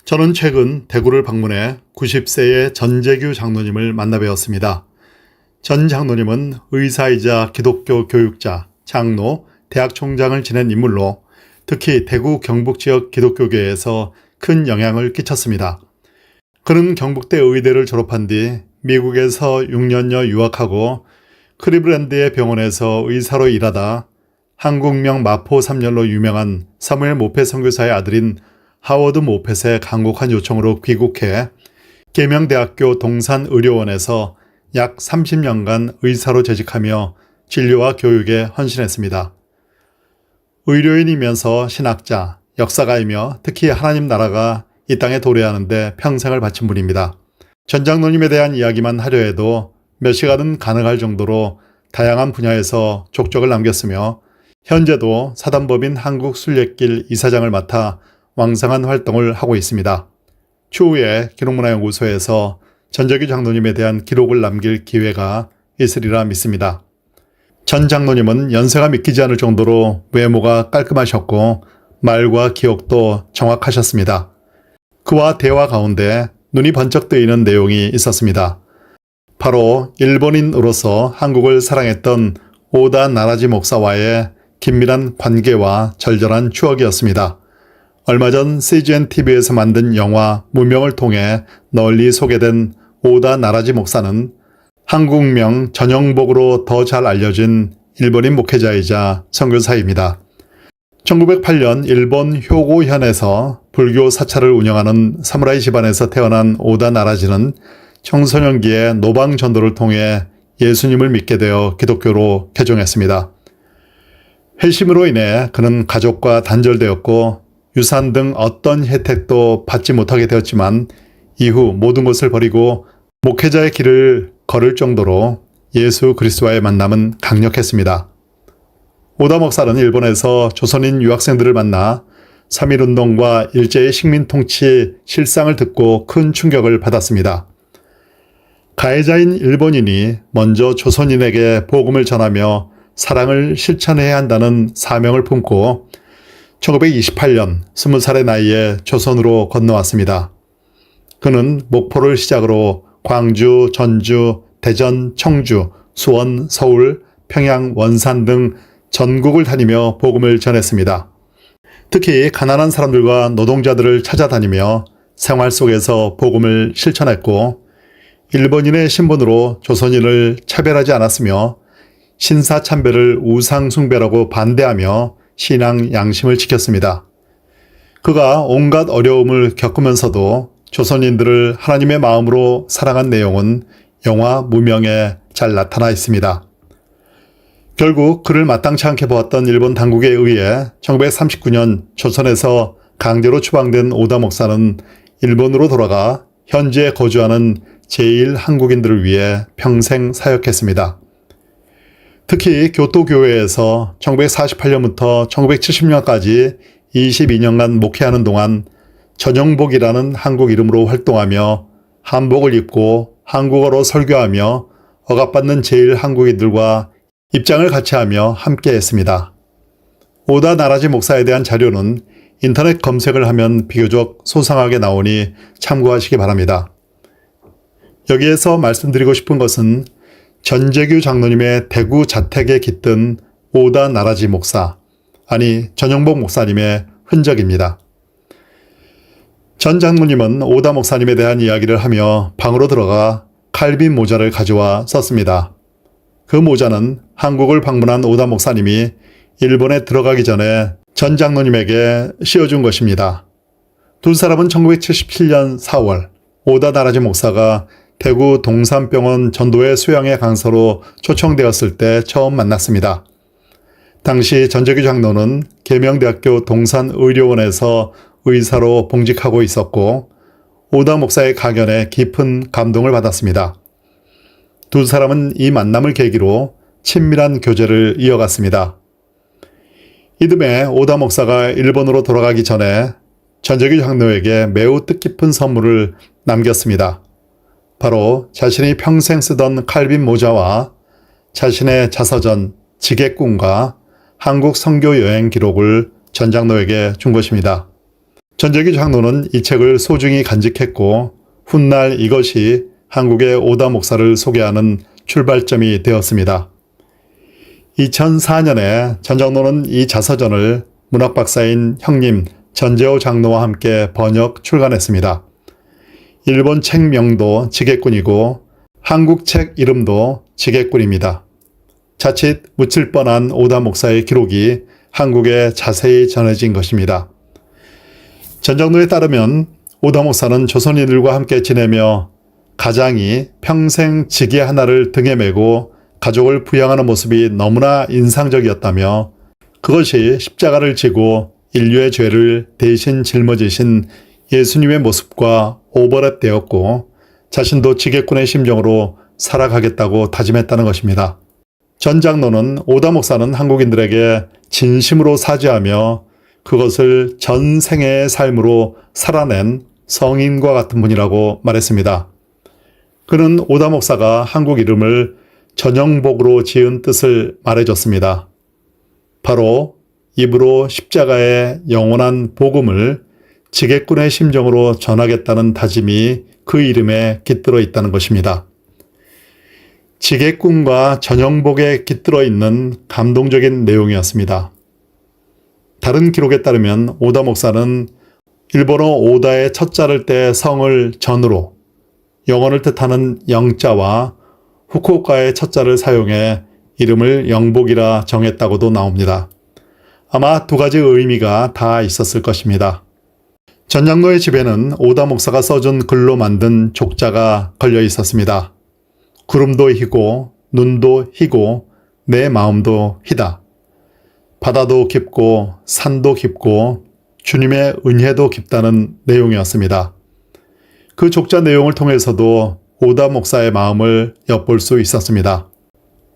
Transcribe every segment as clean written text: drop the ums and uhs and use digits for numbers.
저는 최근 대구를 방문해 90세의 전재규 장로님을 만나 뵈었습니다. 전 장로님은 의사이자 기독교 교육자, 장로, 대학 총장을 지낸 인물로 특히 대구 경북 지역 기독교계에서 큰 영향을 끼쳤습니다. 그는 경북대 의대를 졸업한 뒤 미국에서 6년여 유학하고 클리블랜드의 병원에서 의사로 일하다 한국명 마포 3년로 유명한 사무엘 모펫 선교사의 아들인 하워드 모펫의 간곡한 요청으로 귀국해 계명대학교 동산의료원에서 약 30년간 의사로 재직하며 진료와 교육에 헌신했습니다. 의료인이면서 신학자, 역사가이며 특히 하나님 나라가 이 땅에 도래하는 데 평생을 바친 분입니다. 전 장로님에 대한 이야기만 하려 해도 몇 시간은 가능할 정도로 다양한 분야에서 족적을 남겼으며 현재도 사단법인 한국순례길 이사장을 맡아 왕성한 활동을 하고 있습니다. 추후에 기록문화연구소에서 전재규 장로님에 대한 기록을 남길 기회가 있으리라 믿습니다. 전 장로님은 연세가 믿기지 않을 정도로 외모가 깔끔하셨고 말과 기억도 정확하셨습니다. 그와 대화 가운데 눈이 번쩍 뜨이는 내용이 있었습니다. 바로 일본인으로서 한국을 사랑했던 오다 나라지 목사와의 긴밀한 관계와 절절한 추억이었습니다. 얼마 전 CGN-TV에서 만든 영화 무명을 통해 널리 소개된 오다 나라지 목사는 한국명 전영복으로 더 잘 알려진 일본인 목회자이자 선교사입니다. 1908년 일본 효고현에서 불교 사찰을 운영하는 사무라이 집안에서 태어난 오다 나라지는 청소년기에 노방 전도를 통해 예수님을 믿게 되어 기독교로 개종했습니다. 회심으로 인해 그는 가족과 단절되었고 유산 등 어떤 혜택도 받지 못하게 되었지만 이후 모든 것을 버리고 목회자의 길을 걸을 정도로 예수 그리스도와의 만남은 강력했습니다. 오다 목사는 일본에서 조선인 유학생들을 만나 3.1운동과 일제의 식민통치 실상을 듣고 큰 충격을 받았습니다. 가해자인 일본인이 먼저 조선인에게 복음을 전하며 사랑을 실천해야 한다는 사명을 품고 1928년 20살의 나이에 조선으로 건너왔습니다. 그는 목포를 시작으로 광주, 전주, 대전, 청주, 수원, 서울, 평양, 원산 등 전국을 다니며 복음을 전했습니다. 특히 가난한 사람들과 노동자들을 찾아다니며 생활 속에서 복음을 실천했고 일본인의 신분으로 조선인을 차별하지 않았으며 신사참배를 우상숭배라고 반대하며 신앙 양심을 지켰습니다. 그가 온갖 어려움을 겪으면서도 조선인들을 하나님의 마음으로 사랑한 내용은 영화 무명에 잘 나타나 있습니다. 결국 그를 마땅치 않게 보았던 일본 당국에 의해 1939년 조선에서 강제로 추방된 오다 목사는 일본으로 돌아가 현지에 거주하는 제1한국인들을 위해 평생 사역했습니다. 특히 교토교회에서 1948년부터 1970년까지 22년간 목회하는 동안 전영복이라는 한국 이름으로 활동하며 한복을 입고 한국어로 설교하며 억압받는 제1한국인들과 입장을 같이 하며 함께 했습니다. 오다 나라지 목사에 대한 자료는 인터넷 검색을 하면 비교적 소상하게 나오니 참고하시기 바랍니다. 여기에서 말씀드리고 싶은 것은 전재규 장로님의 대구 자택에 깃든 오다 나라지 목사, 아니 전영복 목사님의 흔적입니다. 전 장로님은 오다 목사님에 대한 이야기를 하며 방으로 들어가 칼빈 모자를 가져와 썼습니다. 그 모자는 한국을 방문한 오다 목사님이 일본에 들어가기 전에 전 장로님에게 씌워준 것입니다. 두 사람은 1977년 4월 오다 나라지 목사가 대구 동산병원 전도회 수양회 강사로 초청되었을 때 처음 만났습니다. 당시 전재규 장로는 계명대학교 동산의료원에서 의사로 봉직하고 있었고 오다 목사의 강연에 깊은 감동을 받았습니다. 두 사람은 이 만남을 계기로 친밀한 교제를 이어갔습니다. 이듬해 오다 목사가 일본으로 돌아가기 전에 전재규 장로에게 매우 뜻깊은 선물을 남겼습니다. 바로 자신이 평생 쓰던 칼빈 모자와 자신의 자서전, 지객궁과 한국 선교 여행 기록을 전 장로에게 준 것입니다. 전재규 장로는 이 책을 소중히 간직했고 훗날 이것이 한국의 오다 목사를 소개하는 출발점이 되었습니다. 2004년에 전 장로는 이 자서전을 문학박사인 형님 전재호 장로와 함께 번역 출간했습니다. 일본 책명도 지게꾼이고 한국 책 이름도 지게꾼입니다. 자칫 묻힐 뻔한 오다 목사의 기록이 한국에 자세히 전해진 것입니다. 전 장로에 따르면 오다 목사는 조선인들과 함께 지내며 가장이 평생 지게 하나를 등에 메고 가족을 부양하는 모습이 너무나 인상적이었다며 그것이 십자가를 지고 인류의 죄를 대신 짊어지신 예수님의 모습과 오버랩되었고 자신도 지게꾼의 심정으로 살아가겠다고 다짐했다는 것입니다. 전 장로는 오다 목사는 한국인들에게 진심으로 사죄하며 그것을 전생애의 삶으로 살아낸 성인과 같은 분이라고 말했습니다. 그는 오다 목사가 한국 이름을 전영복으로 지은 뜻을 말해줬습니다. 바로 입으로 십자가의 영원한 복음을 지게꾼의 심정으로 전하겠다는 다짐이 그 이름에 깃들어 있다는 것입니다. 지게꾼과 전영복에 깃들어 있는 감동적인 내용이었습니다. 다른 기록에 따르면 오다 목사는 일본어 오다의 첫 자를 때 성을 전으로, 영원을 뜻하는 영자와 후쿠오카의 첫 자를 사용해 이름을 영복이라 정했다고도 나옵니다. 아마 두 가지 의미가 다 있었을 것입니다. 전 장로의 집에는 오다 목사가 써준 글로 만든 족자가 걸려 있었습니다. 구름도 희고 눈도 희고 내 마음도 희다. 바다도 깊고 산도 깊고 주님의 은혜도 깊다는 내용이었습니다. 그 족자 내용을 통해서도 오다 목사의 마음을 엿볼 수 있었습니다.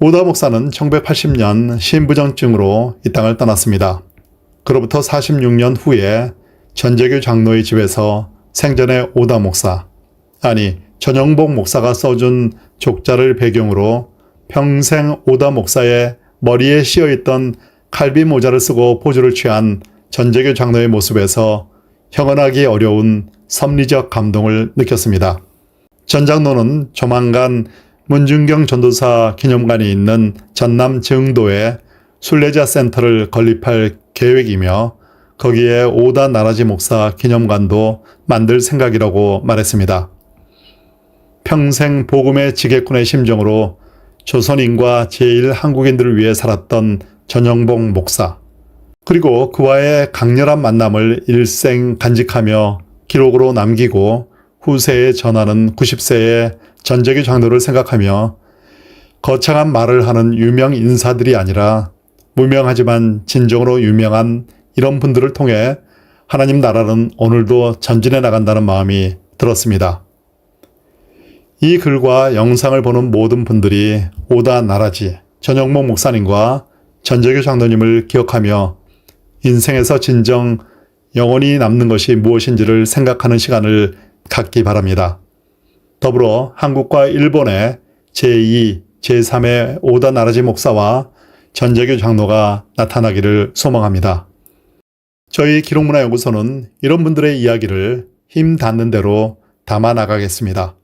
오다 목사는 1980년 심부전증으로 이 땅을 떠났습니다. 그로부터 46년 후에 전재규 장로의 집에서 생전에 오다 목사, 아니 전영복 목사가 써준 족자를 배경으로 평생 오다 목사의 머리에 씌어있던 칼비 모자를 쓰고 포즈를 취한 전재규 장로의 모습에서 형언하기 어려운 섭리적 감동을 느꼈습니다. 전 장로는 조만간 문중경 전도사 기념관이 있는 전남 증도에 순례자 센터를 건립할 계획이며 거기에 오다 나라지 목사 기념관도 만들 생각이라고 말했습니다. 평생 복음의 지게꾼의 심정으로 조선인과 제1한국인들을 위해 살았던 전영복 목사, 그리고 그와의 강렬한 만남을 일생 간직하며 기록으로 남기고 후세에 전하는 90세의 전재규 장로를 생각하며 거창한 말을 하는 유명 인사들이 아니라 무명하지만 진정으로 유명한 이런 분들을 통해 하나님 나라는 오늘도 전진해 나간다는 마음이 들었습니다. 이 글과 영상을 보는 모든 분들이 오다 나라지 전영복 목사님과 전재규 장로님을 기억하며 인생에서 진정 영원히 남는 것이 무엇인지를 생각하는 시간을 갖기 바랍니다. 더불어 한국과 일본의 제2, 제3의 오다 나라지 목사와 전재규 장로가 나타나기를 소망합니다. 저희 기록문화연구소는 이런 분들의 이야기를 힘 닿는 대로 담아 나가겠습니다.